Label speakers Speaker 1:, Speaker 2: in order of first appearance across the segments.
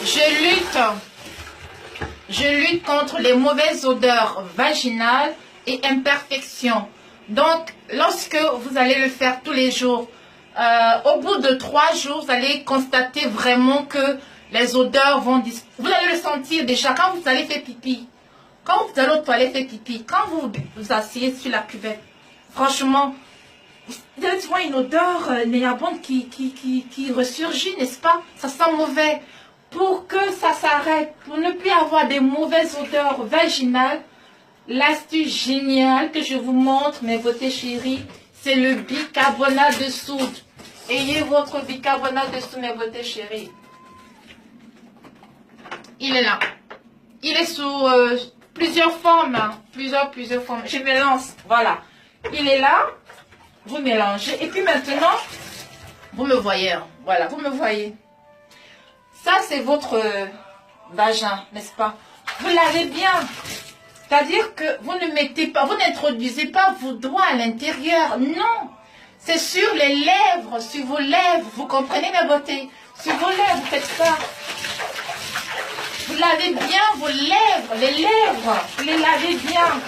Speaker 1: Je lutte contre les mauvaises odeurs vaginales et imperfections. Donc, lorsque vous allez le faire tous les jours, au bout de 3 jours, vous allez constater vraiment que les odeurs vont disparaître. Vous allez le sentir déjà quand vous allez faire pipi. Quand vous allez aux toilettes faire pipi, quand vous vous asseyez sur la cuvette, franchement, vous allez voir une odeur nauséabonde qui ressurgit, n'est-ce pas? Ça sent mauvais. Pour que ça s'arrête, pour ne plus avoir des mauvaises odeurs vaginales, l'astuce géniale que je vous montre, mes beautés chéries, c'est le bicarbonate de soude. Ayez votre bicarbonate de soude, mes beautés chéries. Il est là. Il est sous plusieurs formes, hein. Plusieurs formes. Je mélange, voilà. Il est là. Vous mélangez. Et puis maintenant, vous me voyez. Hein. Voilà, vous me voyez. Ça, c'est votre vagin, n'est-ce pas? Vous lavez bien. C'est-à-dire que vous ne mettez pas, vous n'introduisez pas vos doigts à l'intérieur. Non. C'est sur les lèvres, sur vos lèvres. Vous comprenez, mes beautés? Sur vos lèvres, vous faites ça. Vous lavez bien vos lèvres, les lèvres. Vous les lavez bien.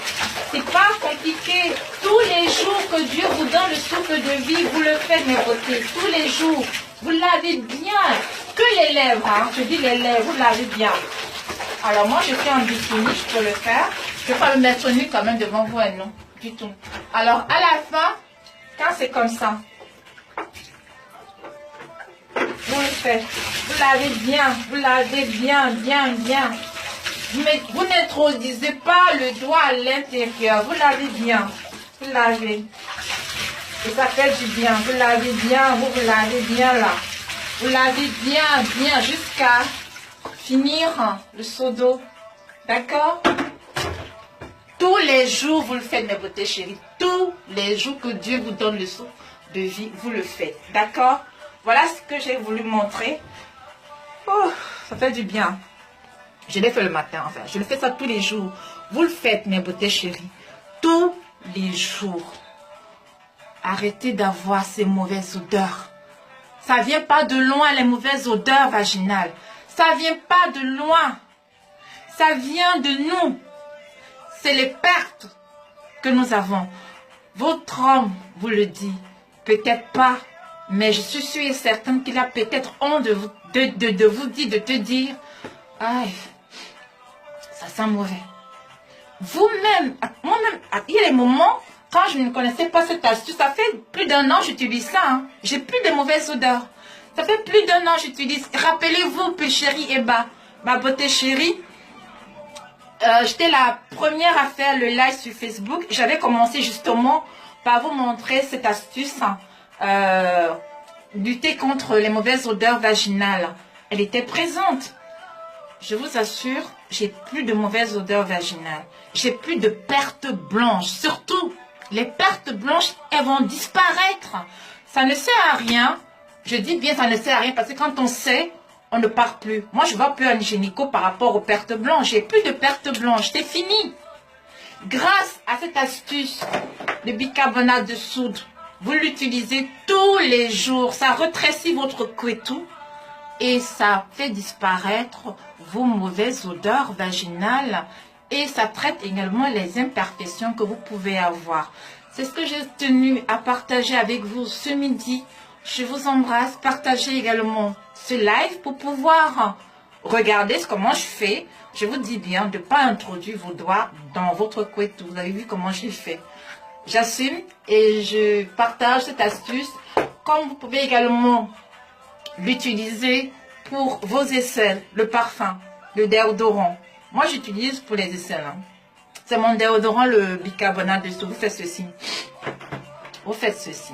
Speaker 1: C'est pas compliqué. Tous les jours que Dieu vous donne le souffle de vie, vous le faites, mes beautés. Tous les jours. Vous lavez bien. Que les lèvres, hein. Je dis les lèvres, vous lavez bien. Alors moi, je fais un bikini, je peux le faire. Je ne vais pas me mettre nu quand même devant vous, non, du tout. Alors, à la fin, quand c'est comme ça, vous le faites. Vous lavez bien, bien. Vous n'introduisez pas le doigt à l'intérieur. Vous lavez bien. Vous lavez. Et ça fait du bien. Vous lavez bien, vous lavez bien là. Vous lavez bien, jusqu'à finir le seau d'eau. D'accord? Tous les jours, vous le faites, mes beautés chéries. Tous les jours que Dieu vous donne le seau de vie, vous le faites. D'accord? Voilà ce que j'ai voulu montrer. Oh, ça fait du bien. Je l'ai fait le matin, enfin. Je le fais ça tous les jours. Vous le faites, mes beautés chéries. Tous les jours. Arrêtez d'avoir ces mauvaises odeurs. Ça ne vient pas de loin, les mauvaises odeurs vaginales. Ça ne vient pas de loin. Ça vient de nous. C'est les pertes que nous avons. Votre homme vous le dit. Peut-être pas. Mais je suis sûre et certaine qu'il a peut-être honte de vous dire, de te dire. Aïe, ça sent mauvais. Vous-même, moi-même, il y a des moments, quand je ne connaissais pas cette astuce, ça fait plus d'1 an que j'utilise ça. Hein. J'ai plus de mauvaises odeurs. Ça fait plus d'1 an que j'utilise. Rappelez-vous, chérie Eba, ma beauté chérie, j'étais la première à faire le live sur Facebook. J'avais commencé justement par vous montrer cette astuce. Lutter contre les mauvaises odeurs vaginales. Elle était présente. Je vous assure, j'ai plus de mauvaises odeurs vaginales. J'ai plus de pertes blanches. Surtout, les pertes blanches, elles vont disparaître. Ça ne sert à rien. Je dis bien ça ne sert à rien parce que quand on sait, on ne part plus. Moi, je ne vais plus un gynéco par rapport aux pertes blanches. J'ai plus de pertes blanches. C'est fini. Grâce à cette astuce, le bicarbonate de soude, vous l'utilisez tous les jours. Ça rétrécit votre couetou et ça fait disparaître vos mauvaises odeurs vaginales. Et ça traite également les imperfections que vous pouvez avoir. C'est ce que j'ai tenu à partager avec vous ce midi. Je vous embrasse. Partagez également ce live pour pouvoir regarder comment je fais. Je vous dis bien de ne pas introduire vos doigts dans votre couetou. Vous avez vu comment je fais. J'assume et je partage cette astuce. Comme vous pouvez également l'utiliser pour vos aisselles, le parfum, le déodorant. Moi, j'utilise pour les aisselles. Hein. C'est mon déodorant, le bicarbonate de soude. Vous faites ceci. Vous faites ceci.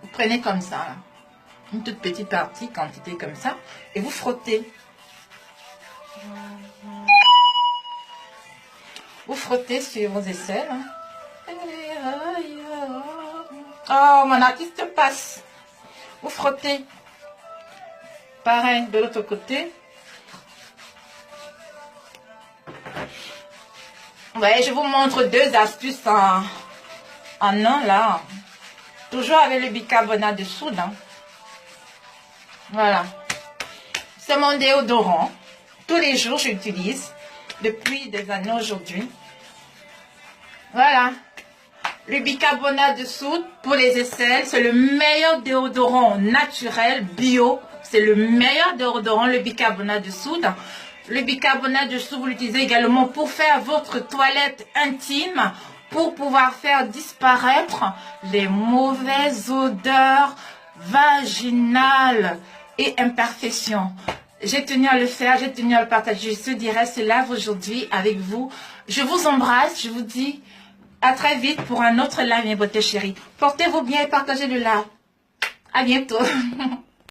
Speaker 1: Vous prenez comme ça, là. Une toute petite partie, quantité comme ça, et vous frottez. Vous frottez sur vos aisselles. Hein. Oh, mon artiste passe. Vous frottez. Pareil, de l'autre côté. Ouais, je vous montre 2 astuces en un, là. Toujours avec le bicarbonate de soude. Hein. Voilà. C'est mon déodorant. Tous les jours, j'utilise. Depuis des années aujourd'hui. Voilà. Le bicarbonate de soude pour les aisselles. C'est le meilleur déodorant naturel, bio. C'est le meilleur déodorant, le bicarbonate de soude. Le bicarbonate de soude, vous l'utilisez également pour faire votre toilette intime, pour pouvoir faire disparaître les mauvaises odeurs vaginales et imperfections. J'ai tenu à le faire, j'ai tenu à le partager. Ce direct, c'est live aujourd'hui avec vous. Je vous embrasse, je vous dis à très vite pour un autre live, mes beautés chéries. Portez-vous bien et partagez le live. À bientôt.